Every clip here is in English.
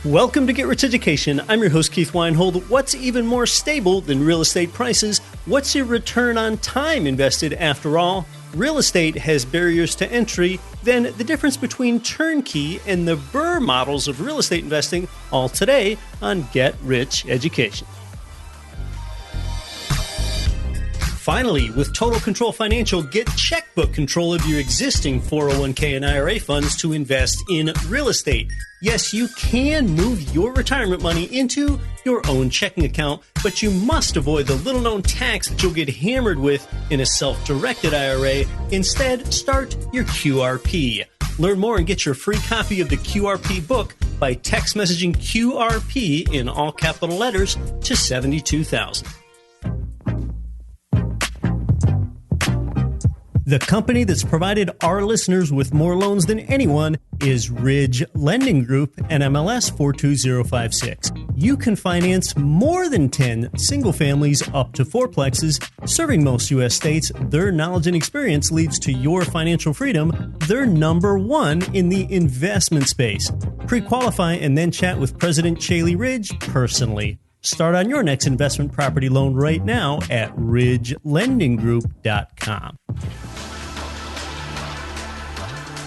Welcome to Get Rich Education. I'm your host, Keith Weinhold. What's even more stable than real estate prices? What's your return on time invested after all? Real estate has barriers to entry. Then the difference between Turnkey and the BRRRR models of real estate investing, all today on Get Rich Education. Finally, with Total Control Financial, get checkbook control of your existing 401k and IRA funds to invest in real estate. Yes, you can move your retirement money into your own checking account, but you must avoid the little-known tax that you'll get hammered with in a self-directed IRA. Instead, start your QRP. Learn more and get your free copy of the QRP book by text messaging QRP in all capital letters to 72,000. The company that's provided our listeners with more loans than anyone is Ridge Lending Group, NMLS 42056. You can finance more than 10 single families up to fourplexes. Serving most U.S. states, their knowledge and experience leads to your financial freedom. They're number one in the investment space. Pre-qualify and then chat with President Chaley Ridge personally. Start on your next investment property loan right now at ridgelendinggroup.com.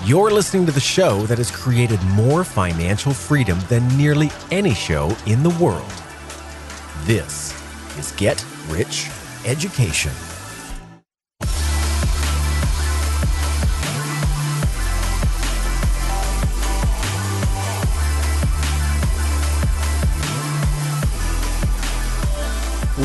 You're listening to the show that has created more financial freedom than nearly any show in the world. This is Get Rich Education.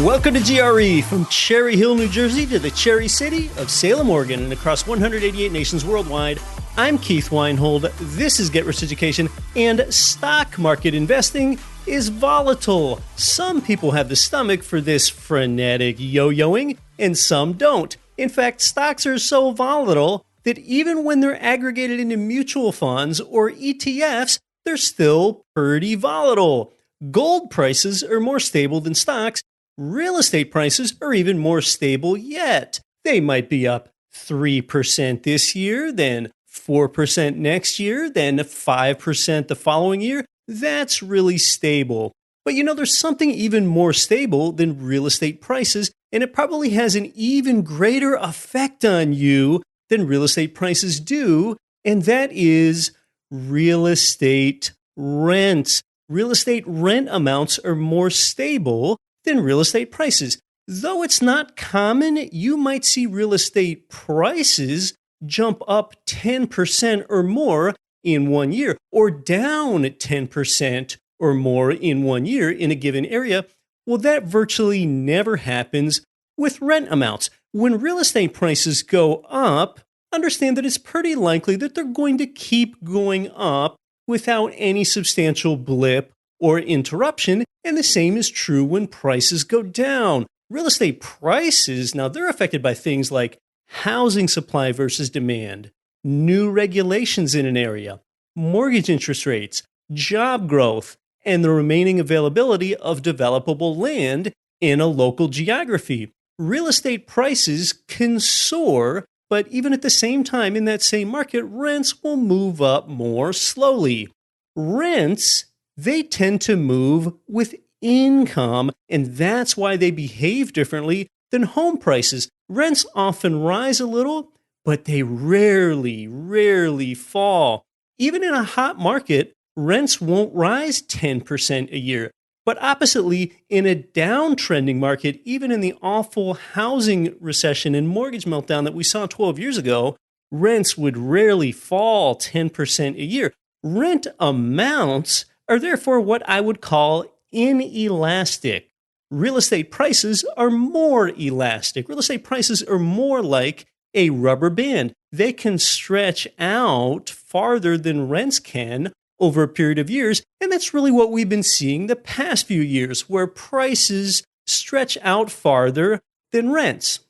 Welcome to GRE, from Cherry Hill, New Jersey to the Cherry City of Salem, Oregon, and across 188 nations worldwide. I'm Keith Weinhold. This is Get Rich Education, and stock market investing is volatile. Some people have the stomach for this frenetic yo-yoing, and some don't. In fact, stocks are so volatile that even when they're aggregated into mutual funds or ETFs, they're still pretty volatile. Gold prices are more stable than stocks. Real estate prices are even more stable yet. They might be up 3% this year, then 4% next year, then 5% the following year. That's really stable. But there's something even more stable than real estate prices, and it probably has an even greater effect on you than real estate prices do, and that is real estate rents. Real estate rent amounts are more stable than real estate prices. Though it's not common, you might see real estate prices jump up 10% or more in 1 year, or down 10% or more in 1 year in a given area. Well, that virtually never happens with rent amounts. When real estate prices go up, understand that it's pretty likely that they're going to keep going up without any substantial blip or interruption, and the same is true when prices go down. Real estate prices, now they're affected by things like housing supply versus demand, new regulations in an area, mortgage interest rates, job growth, and the remaining availability of developable land in a local geography. Real estate prices can soar, but even at the same time in that same market, rents will move up more slowly. Rents, they tend to move with income, and that's why they behave differently than home prices. Rents often rise a little, but they rarely fall. Even in a hot market, rents won't rise 10% a year. But oppositely, in a downtrending market, even in the awful housing recession and mortgage meltdown that we saw 12 years ago, rents would rarely fall 10% a year. Rent amounts are therefore what I would call inelastic. Real estate prices are more elastic. Real estate prices are more like a rubber band. They can stretch out farther than rents can over a period of years, and that's really what we've been seeing the past few years, where prices stretch out farther than rents.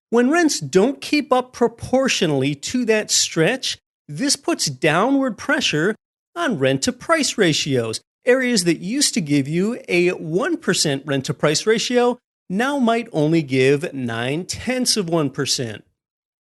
When rents don't keep up proportionally to that stretch, this puts downward pressure on rent-to-price ratios. Areas that used to give you a 1% rent-to-price ratio now might only give 0.9%.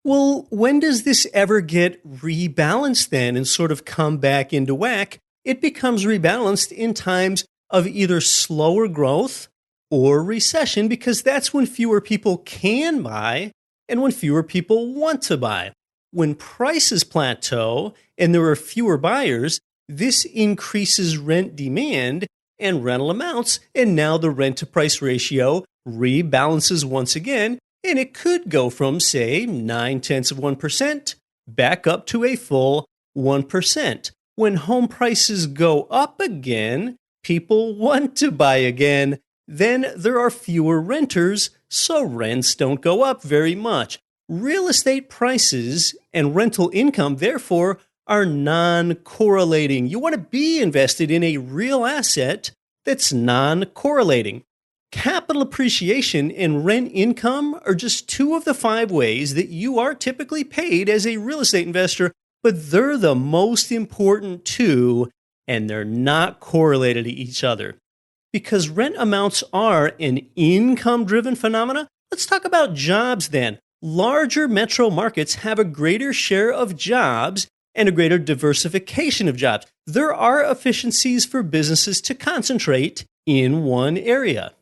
Well, when does this ever get rebalanced then and sort of come back into whack? it becomes rebalanced in times of either slower growth or recession, because that's when fewer people can buy and when fewer people want to buy. When prices plateau and there are fewer buyers, this increases rent demand and rental amounts, and now the rent-to-price ratio rebalances once again, and it could go from, say, 0.9% back up to a full 1%. When home prices go up again, people want to buy again. Then there are fewer renters, so rents don't go up very much. Real estate prices and rental income, therefore, are non-correlating. You want to be invested in a real asset that's non-correlating. Capital appreciation and rent income are just two of the 5 ways that you are typically paid as a real estate investor, but they're the most important two, and they're not correlated to each other. Because rent amounts are an income-driven phenomena, let's talk about jobs then. Larger metro markets have a greater share of jobs and a greater diversification of jobs. There are efficiencies for businesses to concentrate in one area.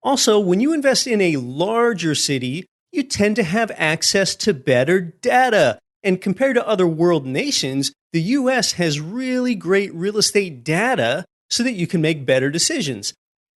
Also, when you invest in a larger city, you tend to have access to better data. And compared to other world nations, the US has really great real estate data so that you can make better decisions.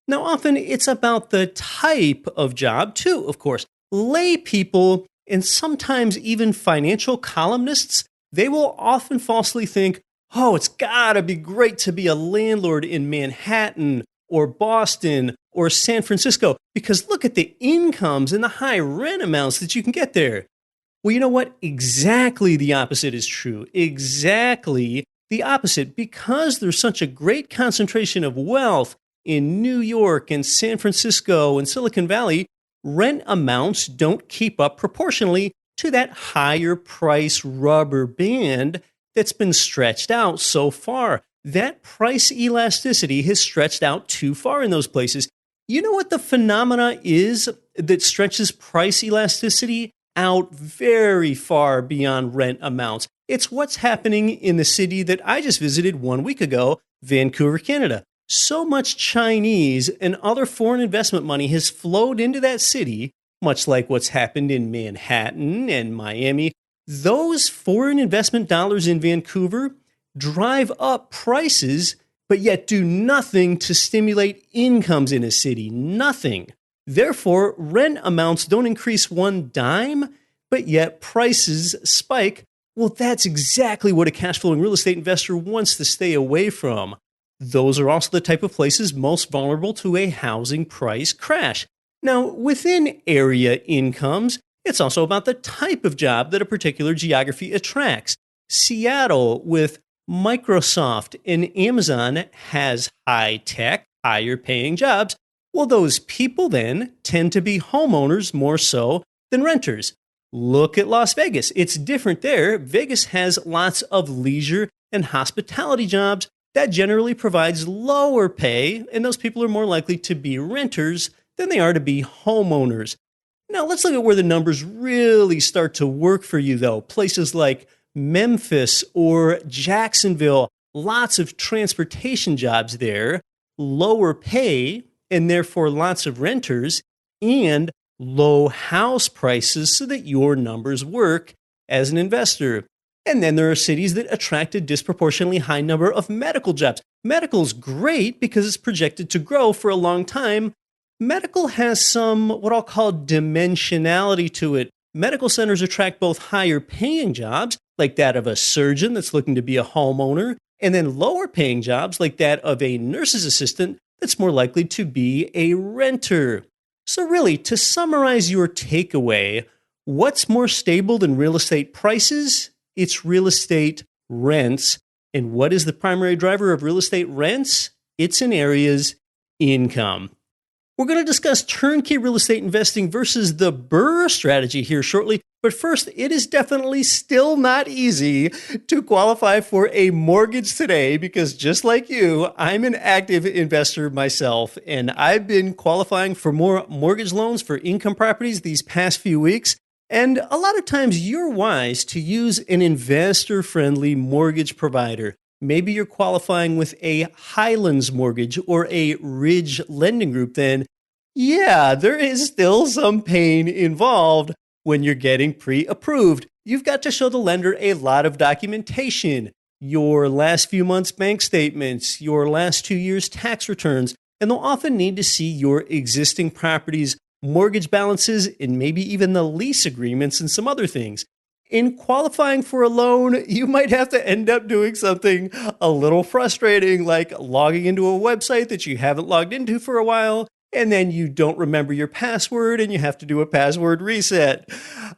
Now, often it's about the type of job too, of course. Lay people and sometimes even financial columnists, they will often falsely think, oh, it's gotta be great to be a landlord in Manhattan or Boston or San Francisco, because look at the incomes and the high rent amounts that you can get there. Well, you know what? Exactly the opposite is true. Exactly the opposite. Because there's such a great concentration of wealth in New York and San Francisco and Silicon Valley, rent amounts don't keep up proportionally to that higher price rubber band that's been stretched out so far. That price elasticity has stretched out too far in those places. You know what the phenomena is that stretches price elasticity out very far beyond rent amounts? It's what's happening in the city that I just visited 1 week ago, Vancouver, Canada. So much Chinese and other foreign investment money has flowed into that city, much like what's happened in Manhattan and Miami. Those foreign investment dollars in Vancouver drive up prices, but yet do nothing to stimulate incomes in a city. Nothing. Therefore, rent amounts don't increase one dime, but yet prices spike. Well, that's exactly what a cash flowing real estate investor wants to stay away from. Those are also the type of places most vulnerable to a housing price crash. Now, within area incomes, it's also about the type of job that a particular geography attracts. Seattle, with Microsoft and Amazon, has high-tech, higher-paying jobs. Well, those people then tend to be homeowners more so than renters. Look at Las Vegas. It's different there. Vegas has lots of leisure and hospitality jobs. That generally provides lower pay, and those people are more likely to be renters than they are to be homeowners. Now, let's look at where the numbers really start to work for you, though. Places like Memphis or Jacksonville, lots of transportation jobs there, lower pay, and therefore lots of renters, and low house prices so that your numbers work as an investor. And then there are cities that attract a disproportionately high number of medical jobs. Medical is great because it's projected to grow for a long time. Medical has some, what I'll call, dimensionality to it. Medical centers attract both higher paying jobs, like that of a surgeon that's looking to be a homeowner, and then lower paying jobs, like that of a nurse's assistant that's more likely to be a renter. So really, to summarize your takeaway, what's more stable than real estate prices? It's real estate rents. And what is the primary driver of real estate rents? It's an area's income. We're going to discuss turnkey real estate investing versus the BRRRR strategy here shortly. But first, it is definitely still not easy to qualify for a mortgage today because just like you, I'm an active investor myself, and I've been qualifying for more mortgage loans for income properties these past few weeks. And a lot of times you're wise to use an investor-friendly mortgage provider. maybe you're qualifying with a Highlands mortgage or a Ridge lending group, then yeah, there is still some pain involved when you're getting pre-approved. You've got to show the lender a lot of documentation, your last few months' bank statements, your last 2 years' tax returns, and they'll often need to see your existing properties, mortgage balances, and maybe even the lease agreements and some other things. In qualifying for a loan, you might have to end up doing something a little frustrating, like logging into a website that you haven't logged into for a while, and then you don't remember your password and you have to do a password reset.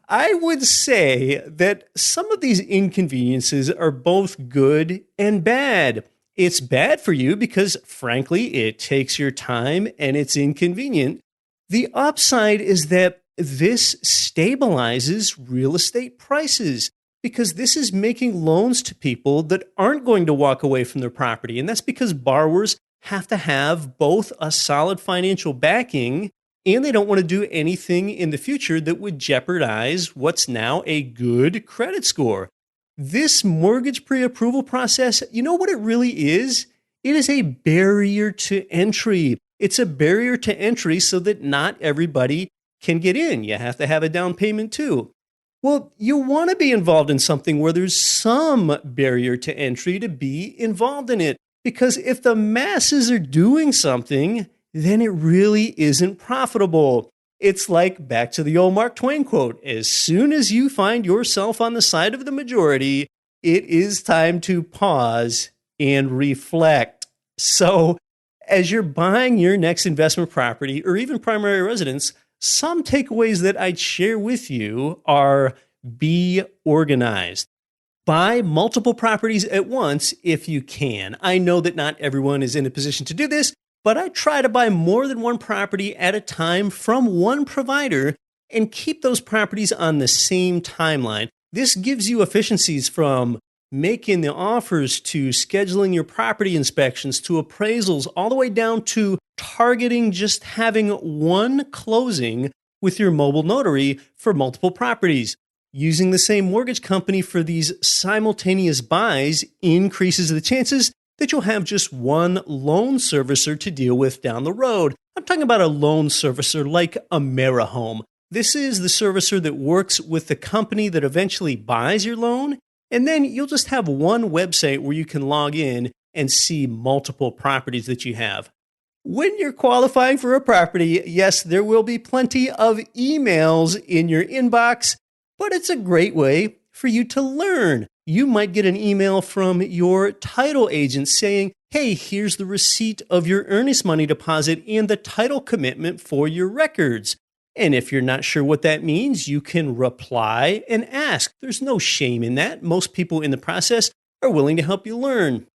I would say that some of these inconveniences are both good and bad. It's bad for you because, frankly, it takes your time and it's inconvenient. The upside is that this stabilizes real estate prices because this is making loans to people that aren't going to walk away from their property. And that's because borrowers have to have both a solid financial backing and they don't want to do anything in the future that would jeopardize what's now a good credit score. This mortgage pre-approval process, you know what it really is? It is a barrier to entry. It's a barrier to entry so that not everybody can get in. You have to have a down payment too. Well, you want to be involved in something where there's some barrier to entry to be involved in it. Because if the masses are doing something, then it really isn't profitable. It's like back to the old Mark Twain quote, as soon as you find yourself on the side of the majority, it is time to pause and reflect. So as you're buying your next investment property or even primary residence, some takeaways that I'd share with you are be organized. Buy multiple properties at once if you can. I know that not everyone is in a position to do this, but I try to buy more than one property at a time from one provider and keep those properties on the same timeline. This gives you efficiencies from making the offers to scheduling your property inspections to appraisals, all the way down to targeting just having one closing with your mobile notary for multiple properties. Using the same mortgage company for these simultaneous buys increases the chances that you'll have just one loan servicer to deal with down the road. I'm talking about a loan servicer like AmeriHome. This is the servicer that works with the company that eventually buys your loan, and then you'll just have one website where you can log in and see multiple properties that you have. When you're qualifying for a property, yes, there will be plenty of emails in your inbox, but it's a great way for you to learn. You might get an email from your title agent saying, hey, here's the receipt of your earnest money deposit and the title commitment for your records. And if you're not sure what that means, you can reply and ask. There's no shame in that. Most people in the process are willing to help you learn.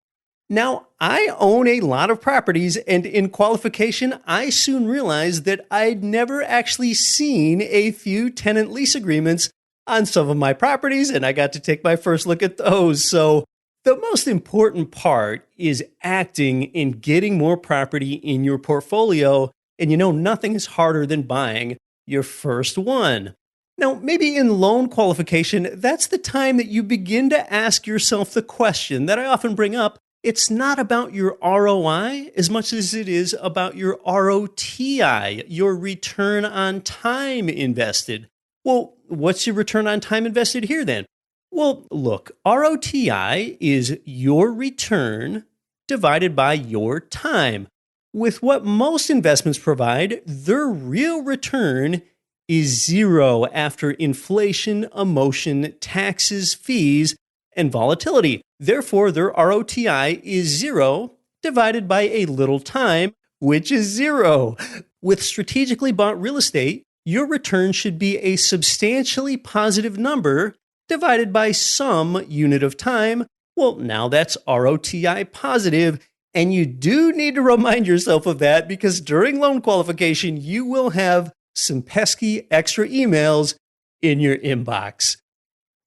Now, I own a lot of properties, and in qualification, I soon realized that I'd never actually seen a few tenant lease agreements on some of my properties, and I got to take my first look at those. So the most important part is acting and getting more property in your portfolio. And you know, nothing is harder than buying your first one. Now, maybe in loan qualification, that's the time that you begin to ask yourself the question that I often bring up. It's not about your ROI as much as it is about your ROTI, your return on time invested. Well, what's your return on time invested here then? Well, look, ROTI is your return divided by your time. With what most investments provide, their real return is zero after inflation, emotion, taxes, fees, and volatility. Therefore, their ROTI is zero divided by a little time, which is zero. With strategically bought real estate, your return should be a substantially positive number divided by some unit of time. Well, now that's ROTI positive, and you do need to remind yourself of that because during loan qualification, you will have some pesky extra emails in your inbox.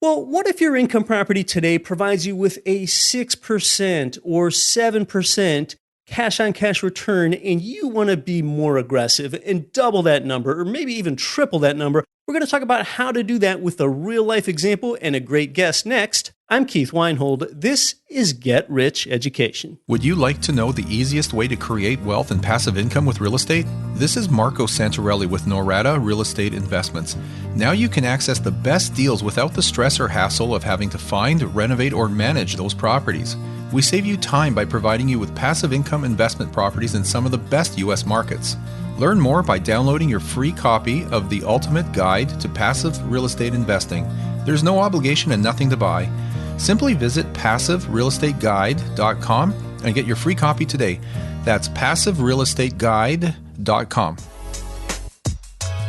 Well, what if your income property today provides you with a 6% or 7% cash on cash return and you want to be more aggressive and double that number or maybe even triple that number, we're going to talk about how to do that with a real life example and a great guest next. I'm Keith Weinhold. This is Get Rich Education. Would you like to know the easiest way to create wealth and passive income with real estate? This is Marco Santarelli with Norada Real Estate Investments. Now you can access the best deals without the stress or hassle of having to find, renovate, or manage those properties. We save you time by providing you with passive income investment properties in some of the best U.S. markets. Learn more by downloading your free copy of The Ultimate Guide to Passive Real Estate Investing. There's no obligation and nothing to buy. Simply visit passiverealestateguide.com and get your free copy today. That's passiverealestateguide.com.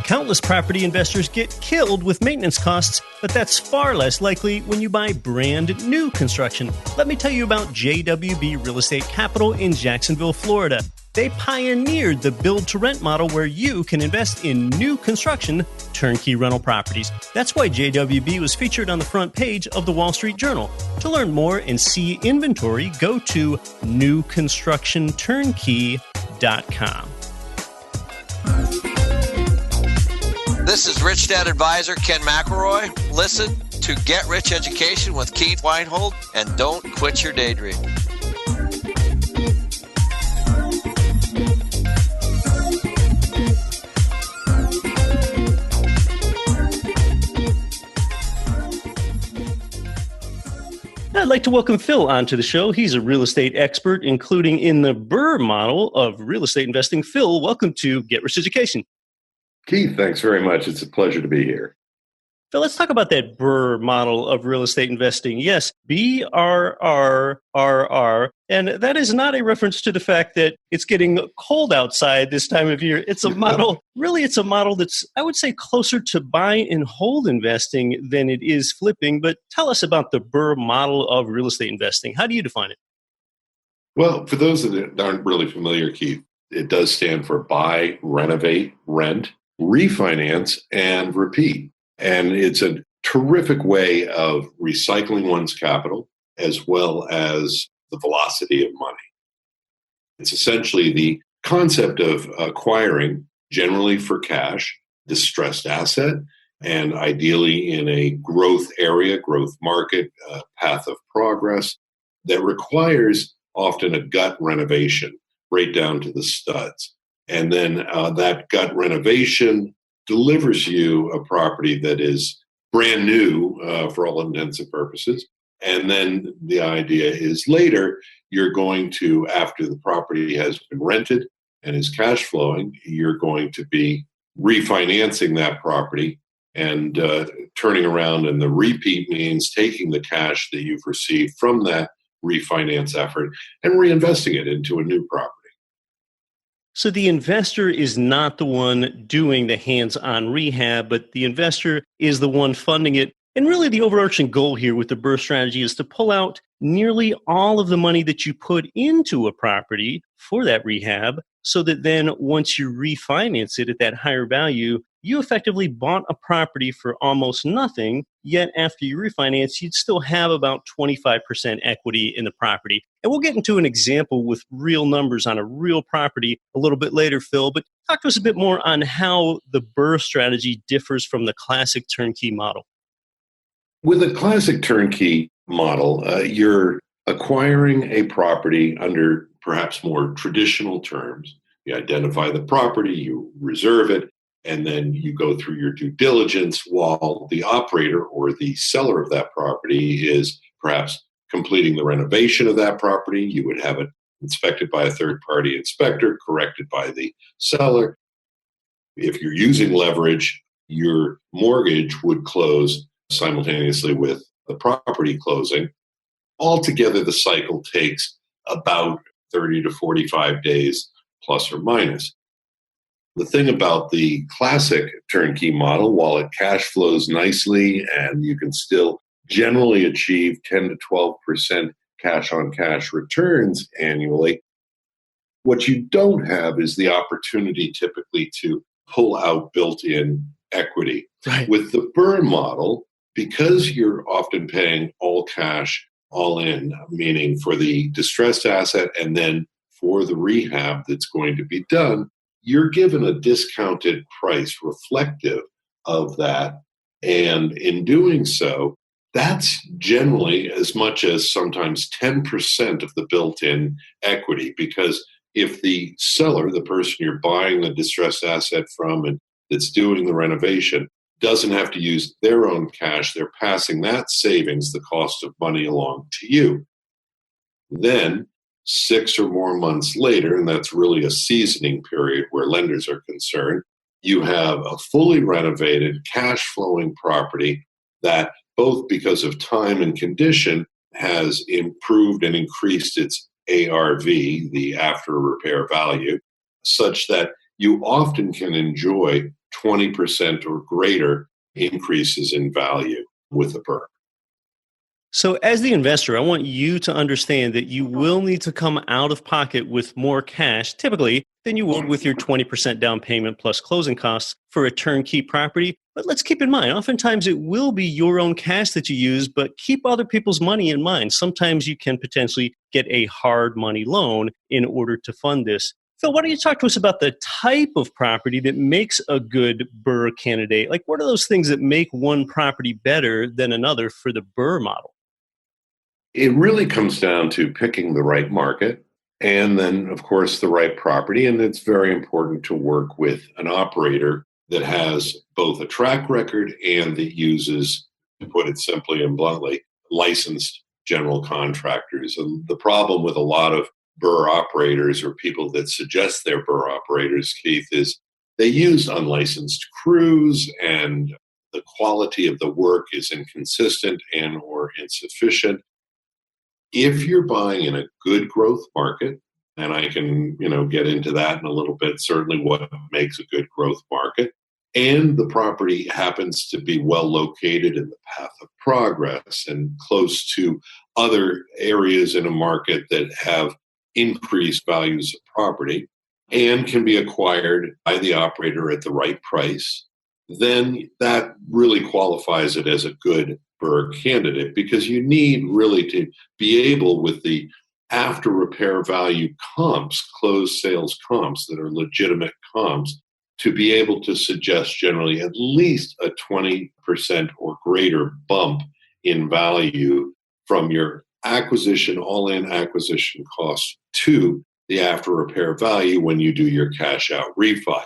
Countless property investors get killed with maintenance costs, but that's far less likely when you buy brand new construction. Let me tell you about JWB Real Estate Capital in Jacksonville, Florida. They pioneered the build-to-rent model where you can invest in new construction, turnkey rental properties. That's why JWB was featured on the front page of the Wall Street Journal. To learn more and see inventory, go to newconstructionturnkey.com. This is Rich Dad Advisor Ken McElroy. Listen to Get Rich Education with Keith Weinhold and don't quit your daydream. I'd like to welcome Phil onto the show. He's a real estate expert, including in the BRRRR model of real estate investing. Phil, welcome to Get Rich Education. Keith, thanks very much. It's a pleasure to be here. Phil, let's talk about that BRRRR model of real estate investing. Yes, BRRRR, and that is not a reference to the fact that it's getting cold outside this time of year. It's a model, really it's a model that's, I would say, closer to buy and hold investing than it is flipping. But tell us about the BRRRR model of real estate investing. How do you define it? Well, for those that aren't really familiar, Keith, it does stand for buy, renovate, rent, refinance, and repeat. And it's a terrific way of recycling one's capital as well as the velocity of money. It's essentially the concept of acquiring, generally for cash, distressed asset, and ideally in a growth area, growth market, path of progress that requires often a gut renovation right down to the studs. And then that gut renovation delivers you a property that is brand new for all intents and purposes. And then the idea is later, you're going to, after the property has been rented and is cash flowing, you're going to be refinancing that property and turning around. And the repeat means taking the cash that you've received from that refinance effort and reinvesting it into a new property. So the investor is not the one doing the hands-on rehab, but the investor is the one funding it. And really the overarching goal here with the BRRRR strategy is to pull out nearly all of the money that you put into a property for that rehab so that then once you refinance it at that higher value, you effectively bought a property for almost nothing, yet after you refinance, you'd still have about 25% equity in the property. And we'll get into an example with real numbers on a real property a little bit later, Phil, but talk to us a bit more on how the BRRRR strategy differs from the classic turnkey model. With a classic turnkey model, you're acquiring a property under perhaps more traditional terms. You identify the property, you reserve it, and then you go through your due diligence while the operator or the seller of that property is perhaps completing the renovation of that property. You would have it inspected by a third-party inspector, corrected by the seller. If you're using leverage, your mortgage would close simultaneously with the property closing. Altogether, the cycle takes about 30 to 45 days, plus or minus. The thing about the classic turnkey model, while it cash flows nicely and you can still generally achieve 10 to 12% cash-on-cash returns annually, what you don't have is the opportunity typically to pull out built-in equity. Right. With the BRRRR model, because you're often paying all cash, all in, meaning for the distressed asset and then for the rehab that's going to be done, you're given a discounted price reflective of that. And in doing so, that's generally as much as sometimes 10% of the built-in equity, because if the seller, the person you're buying the distressed asset from and that's doing the renovation, doesn't have to use their own cash, they're passing that savings, the cost of money, along to you. Then 6 or more months later, and that's really a seasoning period where lenders are concerned, you have a fully renovated, cash flowing property that, both because of time and condition, has improved and increased its ARV, the after repair value, such that you often can enjoy 20% or greater increases in value with a BRRRR. So as the investor, I want you to understand that you will need to come out of pocket with more cash, typically, than you would with your 20% down payment plus closing costs for a turnkey property. But let's keep in mind, oftentimes it will be your own cash that you use, but keep other people's money in mind. Sometimes you can potentially get a hard money loan in order to fund this. Phil, why don't you talk to us about the type of property that makes a good BRRRR candidate? Like, what are those things that make one property better than another for the BRRRR model? It really comes down to picking the right market and then, of course, the right property. And it's very important to work with an operator that has both a track record and that uses, to put it simply and bluntly, licensed general contractors. And the problem with a lot of BRRRR operators, or people that suggest they're BRRRR operators, Keith, is they use unlicensed crews, and the quality of the work is inconsistent and or insufficient. If you're buying in a good growth market, and I can, get into that in a little bit, certainly what makes a good growth market, and the property happens to be well located in the path of progress and close to other areas in a market that have increased values of property and can be acquired by the operator at the right price, then that really qualifies it as a good BRRRR candidate, because you need really to be able, with the after repair value comps, closed sales comps that are legitimate comps, to be able to suggest generally at least a 20% or greater bump in value from your acquisition, all-in acquisition costs, to the after repair value when you do your cash out refi.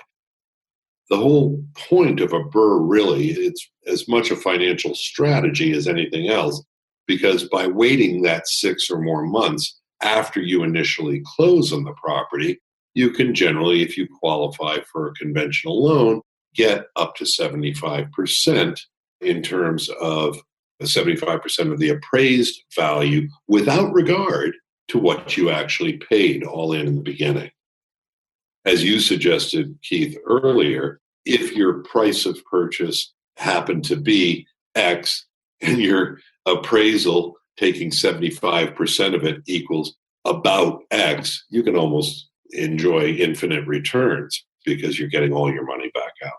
The whole point of a BRRRR, really, it's as much a financial strategy as anything else, because by waiting that 6 or more months after you initially close on the property, you can generally, if you qualify for a conventional loan, get up to 75% in terms of 75% of the appraised value without regard to what you actually paid all in the beginning. As you suggested, Keith, earlier, if your price of purchase happened to be X and your appraisal taking 75% of it equals about X, you can almost enjoy infinite returns because you're getting all your money back out.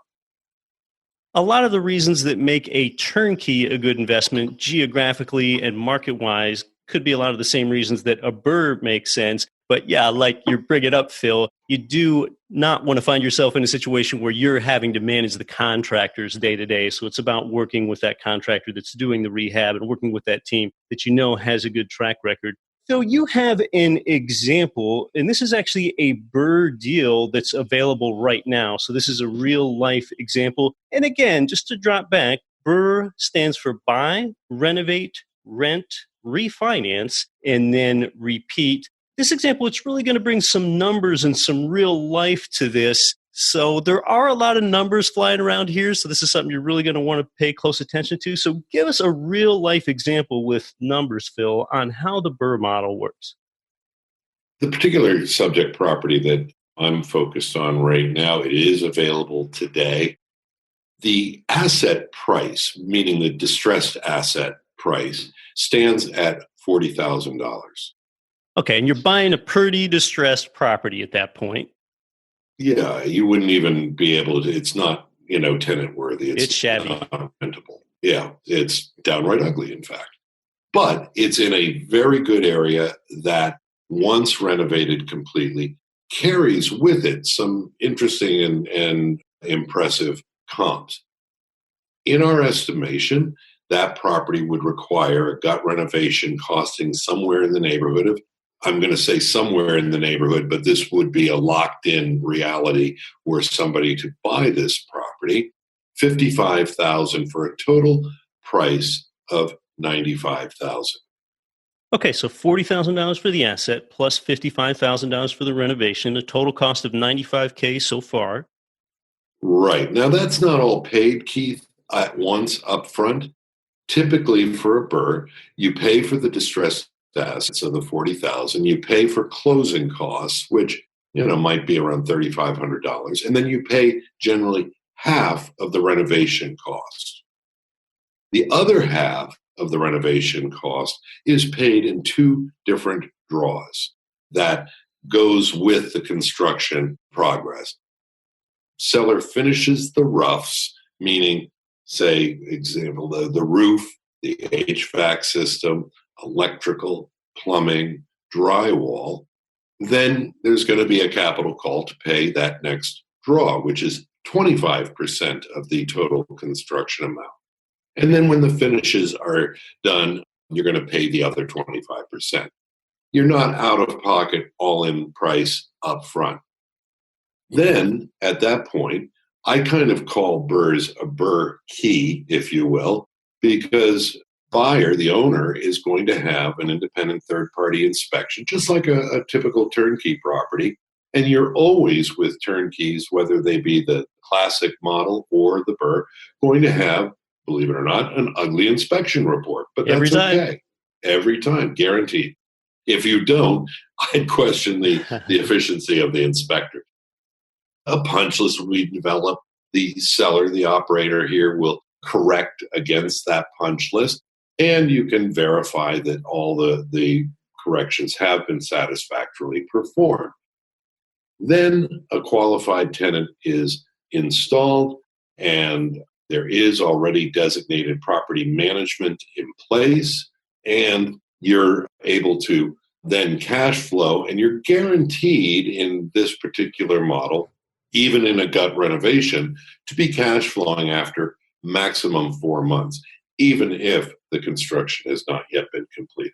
A lot of the reasons that make a turnkey a good investment geographically and market-wise could be a lot of the same reasons that a BRRRR makes sense. But yeah, like you bring it up, Phil, you do not want to find yourself in a situation where you're having to manage the contractors day to day. So it's about working with that contractor that's doing the rehab and working with that team that you know has a good track record. Phil, you have an example, and this is actually a BRRRR deal that's available right now. So this is a real life example. And again, just to drop back, BRRRR stands for buy, renovate, rent, refinance, and then repeat. This example, it's really going to bring some numbers and some real life to this. So there are a lot of numbers flying around here. So this is something you're really going to want to pay close attention to. So give us a real life example with numbers, Phil, on how the BRRRR model works. The particular subject property that I'm focused on right now, it is available today. The asset price, meaning the distressed asset price, stands at $40,000. Okay, and you're buying a pretty distressed property at that point. Yeah, you wouldn't even be able to, it's not, tenant worthy. It's shabby. Not rentable. Yeah, it's downright ugly, in fact. But it's in a very good area that once renovated completely, carries with it some interesting and impressive comps. In our estimation, that property would require a gut renovation costing somewhere in the neighborhood of, I'm going to say somewhere in the neighborhood, but this would be a locked-in reality were somebody to buy this property, $55,000 for a total price of $95,000. Okay, so $40,000 for the asset plus $55,000 for the renovation, a total cost of $95K so far. Right. Now, that's not all paid, Keith, at once up front. Typically, for a BRRRR, you pay for the distressed assets of the $40,000. You pay for closing costs, which might be around $3,500, and then you pay generally half of the renovation cost. The other half of the renovation cost is paid in two different draws that goes with the construction progress. Seller finishes the roughs, meaning, say, example, the roof, the HVAC system, electrical, plumbing, drywall. Then there's going to be a capital call to pay that next draw, which is 25% of the total construction amount. And then when the finishes are done, you're going to pay the other 25%. You're not out of pocket all-in price up front. Then, at that point, I kind of call BRRRRs a BRRRR key, if you will, because buyer, the owner, is going to have an independent third-party inspection, just like a typical turnkey property. And you're always with turnkeys, whether they be the classic model or the BRRRR, going to have, believe it or not, an ugly inspection report. But that's okay. Every time, guaranteed. If you don't, I'd question the efficiency of the inspector. A punch list will be developed. The seller, the operator here, will correct against that punch list, and you can verify that all the corrections have been satisfactorily performed. Then a qualified tenant is installed, and there is already designated property management in place, and you're able to then cash flow, and you're guaranteed in this particular model, even in a gut renovation, to be cash flowing after maximum 4 months, even if the construction has not yet been completed.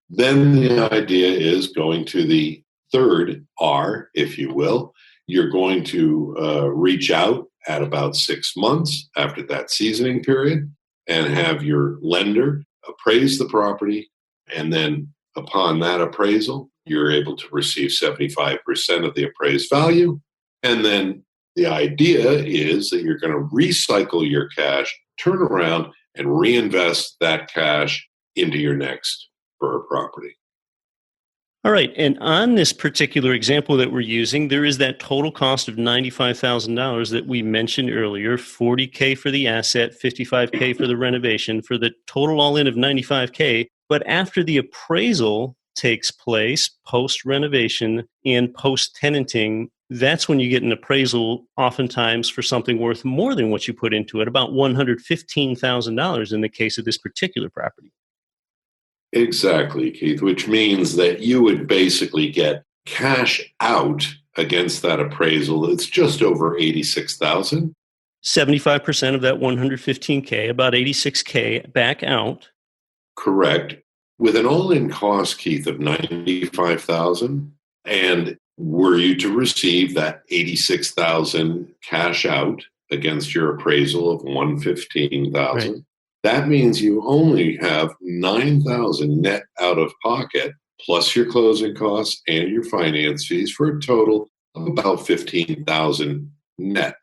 Then the idea is going to the third R, if you will. You're going to reach out at about 6 months after that seasoning period and have your lender appraise the property. And then upon that appraisal, you're able to receive 75% of the appraised value. And then the idea is that you're going to recycle your cash, turn around, and reinvest that cash into your next BRRRR property. All right. And on this particular example that we're using, there is that total cost of $95,000 that we mentioned earlier, $40K for the asset, $55K for the renovation, for the total all-in of $95K. But after the appraisal takes place, post-renovation and post-tenanting, that's when you get an appraisal oftentimes for something worth more than what you put into it, about $115,000 in the case of this particular property. Exactly, Keith, which means that you would basically get cash out against that appraisal. It's just over $86,000. 75% of that $115K, about $86K back out. Correct. With an all-in cost, Keith, of $95,000, and were you to receive that $86,000 cash out against your appraisal of $115,000, right, that means you only have $9,000 net out of pocket, plus your closing costs and your finance fees, for a total of about $15,000 net.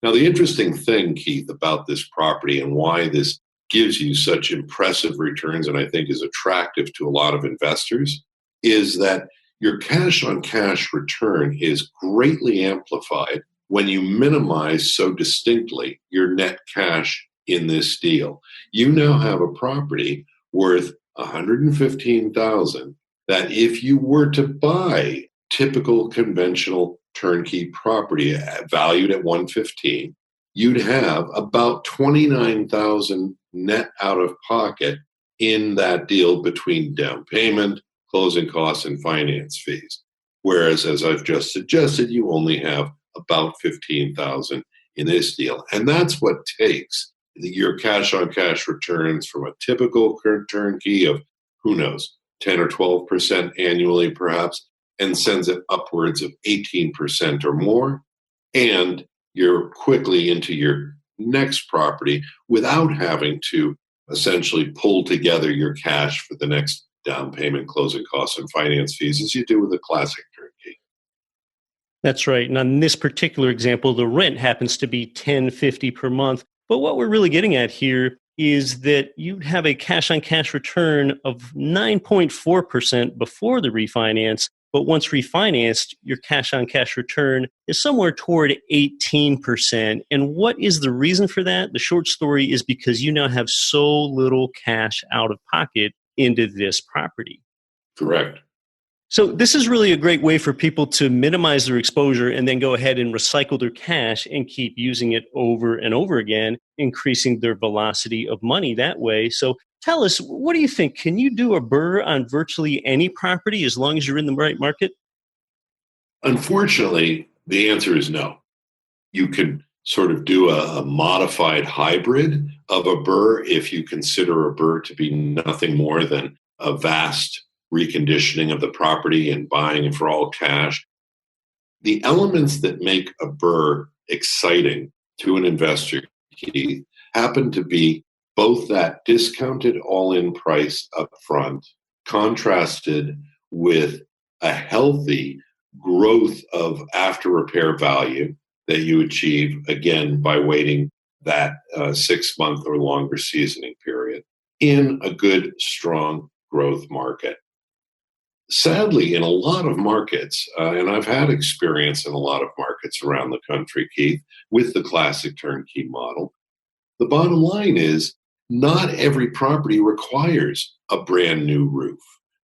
Now, the interesting thing, Keith, about this property and why this gives you such impressive returns, and I think is attractive to a lot of investors, is that your cash-on-cash return is greatly amplified when you minimize so distinctly your net cash in this deal. You now have a property worth $115,000 that if you were to buy typical conventional turnkey property valued at $115,000, you'd have about $29,000 net out of pocket in that deal between down payment, closing costs, and finance fees. Whereas, as I've just suggested, you only have about $15,000 in this deal. And that's what takes your cash-on-cash returns from a typical turnkey of, who knows, 10 or 12% annually perhaps, and sends it upwards of 18% or more. And you're quickly into your next property without having to essentially pull together your cash for the next down payment, closing costs, and finance fees as you do with a classic turnkey. That's right. And on this particular example, the rent happens to be $10.50 per month. But what we're really getting at here is that you'd have a cash-on-cash return of 9.4% before the refinance. But once refinanced, your cash-on-cash return is somewhere toward 18%. And what is the reason for that? The short story is because you now have so little cash out of pocket into this property. Correct. So this is really a great way for people to minimize their exposure and then go ahead and recycle their cash and keep using it over and over again, increasing their velocity of money that way. So tell us, what do you think? Can you do a BRRRR on virtually any property as long as you're in the right market? Unfortunately, the answer is no. You can sort of do a modified hybrid of a BRRRR if you consider a BRRRR to be nothing more than a vast reconditioning of the property and buying it for all cash. The elements that make a BRRRR exciting to an investor, Keith, happen to be both that discounted all-in price up front, contrasted with a healthy growth of after-repair value that you achieve, again, by waiting that 6-month or longer seasoning period in a good, strong growth market. Sadly, in a lot of markets, and I've had experience in a lot of markets around the country, Keith, with the classic turnkey model, the bottom line is not every property requires a brand new roof.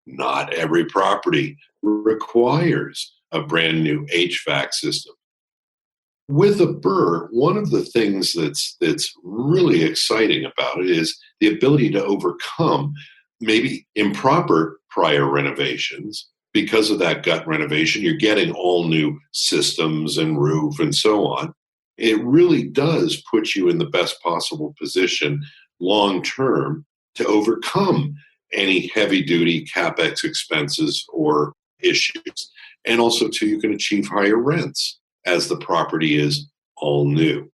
Not every property requires a brand new HVAC system. With a BRRRR, one of the things that's really exciting about it is the ability to overcome maybe improper prior renovations. Because of that gut renovation, you're getting all new systems and roof and so on. It really does put you in the best possible position long term to overcome any heavy duty CapEx expenses or issues. And also, too, you can achieve higher rents as the property is all new.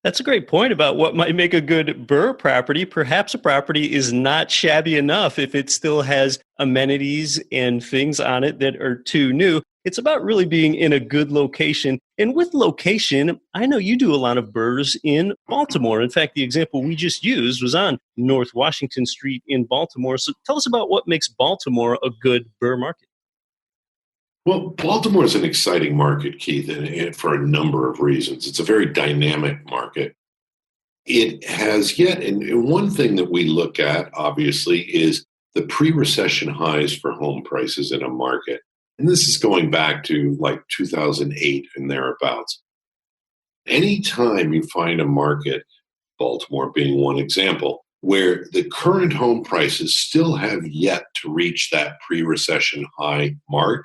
That's a great point about what might make a good BRRRR property. Perhaps a property is not shabby enough if it still has amenities and things on it that are too new. It's about really being in a good location. And with location, I know you do a lot of BRRRRs in Baltimore. In fact, the example we just used was on North Washington Street in Baltimore. So tell us about what makes Baltimore a good BRRRR market. Well, Baltimore is an exciting market, Keith, and for a number of reasons. It's a very dynamic market. It has yet, and one thing that we look at, obviously, is the pre-recession highs for home prices in a market. And this is going back to like 2008 and thereabouts. Anytime you find a market, Baltimore being one example, where the current home prices still have yet to reach that pre-recession high mark,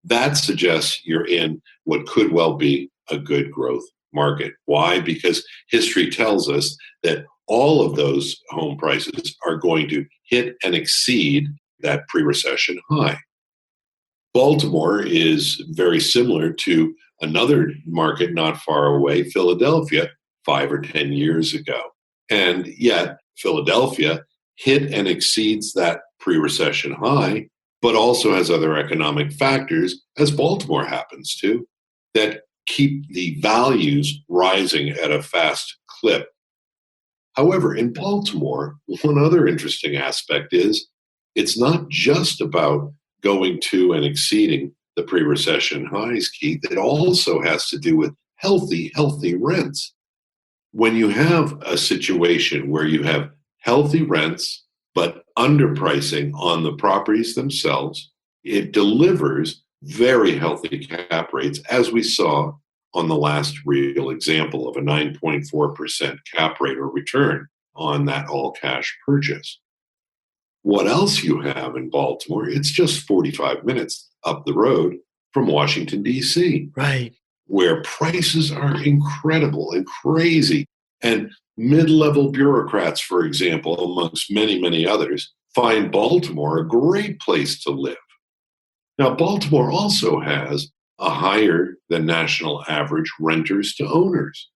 that suggests you're in what could well be a good growth market. Why? Because history tells us that all of those home prices are going to hit and exceed that pre-recession high. Baltimore is very similar to another market not far away, Philadelphia, 5 or 10 years ago. And yet, Philadelphia hit and exceeds that pre-recession high, but also has other economic factors, as Baltimore happens to, that keep the values rising at a fast clip. However, in Baltimore, one other interesting aspect is it's not just about going to and exceeding the pre-recession highs, Keith. It also has to do with healthy rents. When you have a situation where you have healthy rents, but underpricing on the properties themselves, it delivers very healthy cap rates, as we saw on the last real example of a 9.4% cap rate or return on that all-cash purchase. What else you have in Baltimore, it's just 45 minutes up the road from Washington, D.C., Right. where prices are incredible and crazy. And mid-level bureaucrats, for example, amongst many, many others, find Baltimore a great place to live. Now, Baltimore also has a higher than national average renters to owners.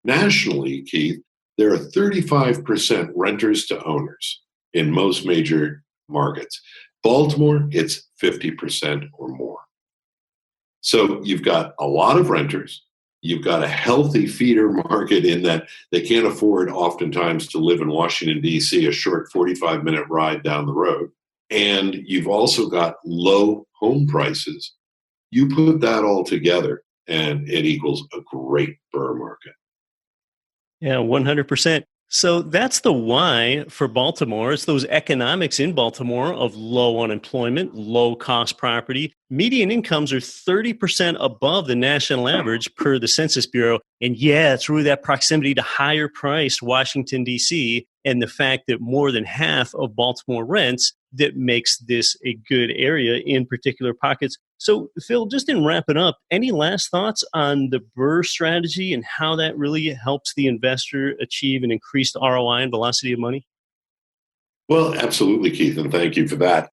Nationally, Keith, there are 35% renters to owners in most major markets. Baltimore, it's 50% or more. So you've got a lot of renters. You've got a healthy feeder market in that they can't afford oftentimes to live in Washington, D.C., a short 45-minute ride down the road. And you've also got low home prices. You put that all together, and it equals a great BRRRR market. Yeah, 100%. So that's the why for Baltimore. It's those economics in Baltimore of low unemployment, low cost property. Median incomes are 30% above the national average per the Census Bureau. And yeah, it's really that proximity to higher priced Washington, D.C., and the fact that more than half of Baltimore rents that makes this a good area in particular pockets. So, Phil, just in wrapping up, any last thoughts on the BRRRR strategy and how that really helps the investor achieve an increased ROI and velocity of money? Well, absolutely, Keith, and thank you for that.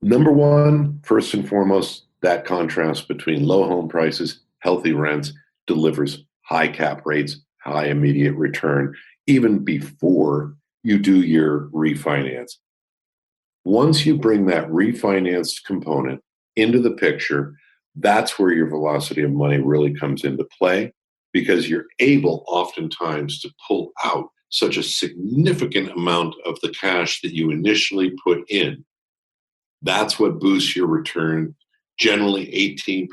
Number one, first and foremost, that contrast between low home prices, healthy rents delivers high cap rates, high immediate return, even before you do your refinance. Once you bring that refinanced component into the picture, that's where your velocity of money really comes into play, because you're able oftentimes to pull out such a significant amount of the cash that you initially put in. That's what boosts your return, generally 18%,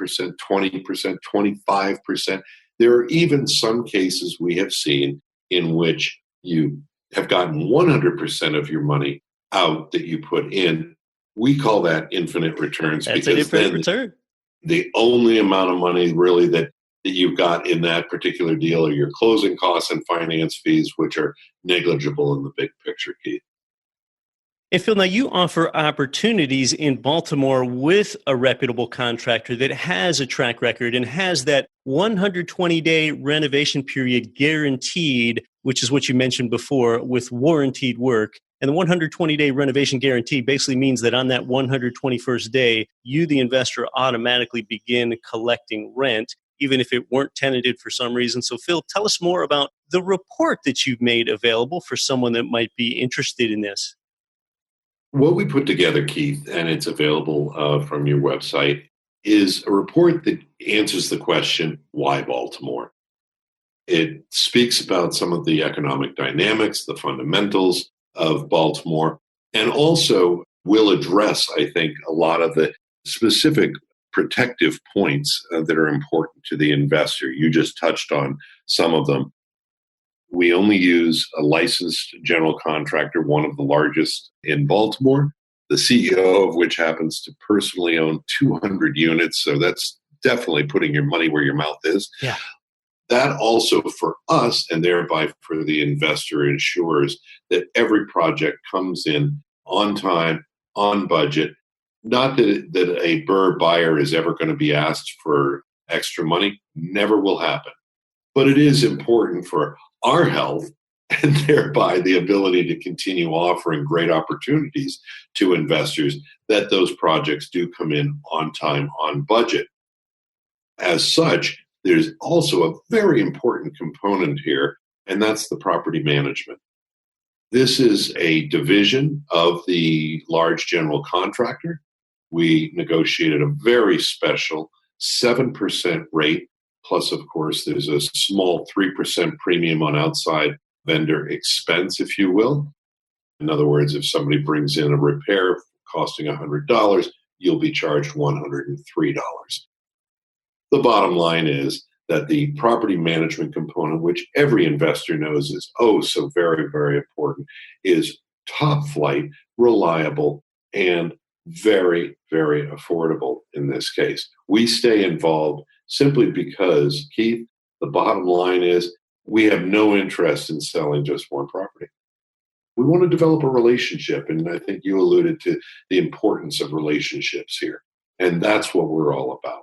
20%, 25%. There are even some cases we have seen in which you have gotten 100% of your money out that you put in. We call that infinite returns. That's an infinite return. The only amount of money really that you've got in that particular deal are your closing costs and finance fees, which are negligible in the big picture, Keith. And Phil, now you offer opportunities in Baltimore with a reputable contractor that has a track record and has that 120-day renovation period guaranteed, which is what you mentioned before, with warranted work. And the 120-day renovation guarantee basically means that on that 121st day, you, the investor, automatically begin collecting rent, even if it weren't tenanted for some reason. So, Phil, tell us more about the report that you've made available for someone that might be interested in this. What we put together, Keith, and it's available from your website, is a report that answers the question, why Baltimore? It speaks about some of the economic dynamics, the fundamentals of Baltimore, and also will address, I think, a lot of the specific protective points that are important to the investor. You just touched on some of them. We only use a licensed general contractor, one of the largest in Baltimore, the CEO of which happens to personally own 200 units. So that's definitely putting your money where your mouth is. Yeah. That also for us, and thereby for the investor, ensures that every project comes in on time, on budget. Not that a BRRRR buyer is ever going to be asked for extra money. Never will happen. But it is important for our health and thereby the ability to continue offering great opportunities to investors that those projects do come in on time, on budget. As such, there's also a very important component here, and that's the property management. This is a division of the large general contractor. We negotiated a very special 7% rate. Plus, of course, there's a small 3% premium on outside vendor expense, if you will. In other words, if somebody brings in a repair costing $100, you'll be charged $103. The bottom line is that the property management component, which every investor knows is so very, very important, is top flight, reliable, and very, very affordable in this case. We stay involved simply because, Keith, the bottom line is we have no interest in selling just one property. We want to develop a relationship. And I think you alluded to the importance of relationships here. And that's what we're all about.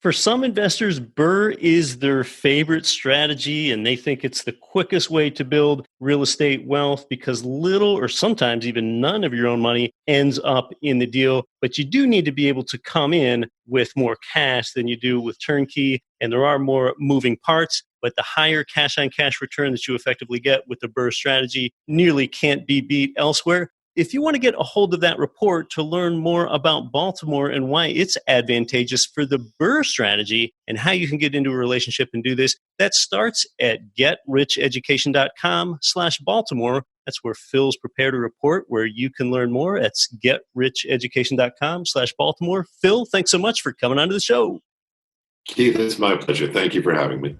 For some investors, BRRRR is their favorite strategy, and they think it's the quickest way to build real estate wealth because little or sometimes even none of your own money ends up in the deal. But you do need to be able to come in with more cash than you do with Turnkey, and there are more moving parts. But the higher cash-on-cash return that you effectively get with the BRRRR strategy nearly can't be beat elsewhere. If you want to get a hold of that report to learn more about Baltimore and why it's advantageous for the BRRRR strategy and how you can get into a relationship and do this, that starts at getricheducation.com/Baltimore. That's where Phil's prepared a report where you can learn more. That's getricheducation.com/Baltimore. Phil, thanks so much for coming onto the show. Keith, it's my pleasure. Thank you for having me.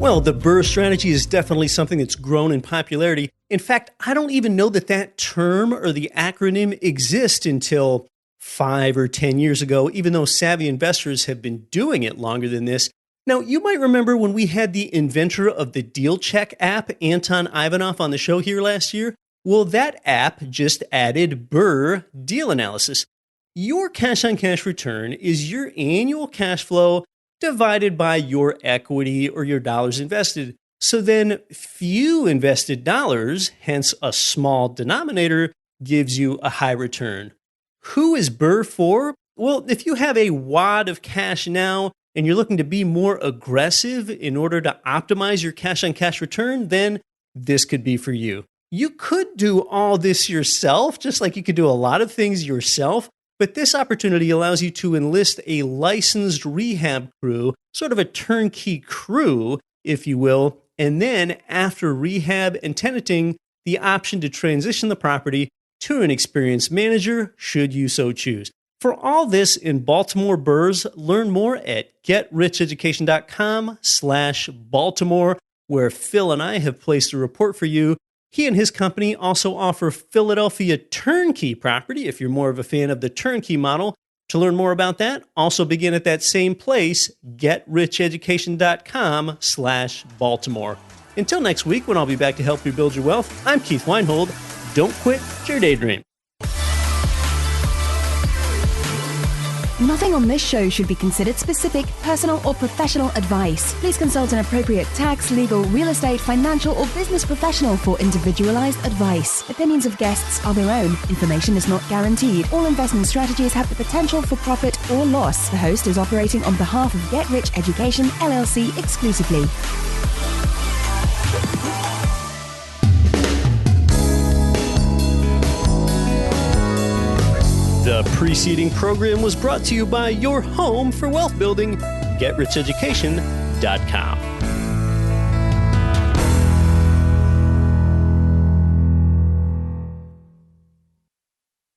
Well, the BRRRR strategy is definitely something that's grown in popularity. In fact, I don't even know that term or the acronym exists until 5 or 10 years ago, even though savvy investors have been doing it longer than this. Now, you might remember when we had the inventor of the Deal Check app, Anton Ivanov, on the show here last year. Well, that app just added BRRRR deal analysis. Your cash-on-cash return is your annual cash flow divided by your equity or your dollars invested. So then few invested dollars, hence a small denominator, gives you a high return. Who is BRRRR for? Well, if you have a wad of cash now and you're looking to be more aggressive in order to optimize your cash-on-cash return, then this could be for you. You could do all this yourself, just like you could do a lot of things yourself. But this opportunity allows you to enlist a licensed rehab crew, sort of a turnkey crew, if you will, and then after rehab and tenanting, the option to transition the property to an experienced manager, should you so choose. For all this in Baltimore BRRRRs, learn more at getricheducation.com/Baltimore, where Phil and I have placed a report for you. He and his company also offer Philadelphia turnkey property if you're more of a fan of the turnkey model. To learn more about that, also begin at that same place, getricheducation.com/Baltimore. Until next week, when I'll be back to help you build your wealth, I'm Keith Weinhold. Don't quit your daydream. Nothing on this show should be considered specific, personal, or professional advice. Please consult an appropriate tax, legal, real estate, financial, or business professional for individualized advice. Opinions of guests are their own. Information is not guaranteed. All investment strategies have the potential for profit or loss. The host is operating on behalf of Get Rich Education, LLC exclusively. The preceding program was brought to you by your home for wealth building, getricheducation.com.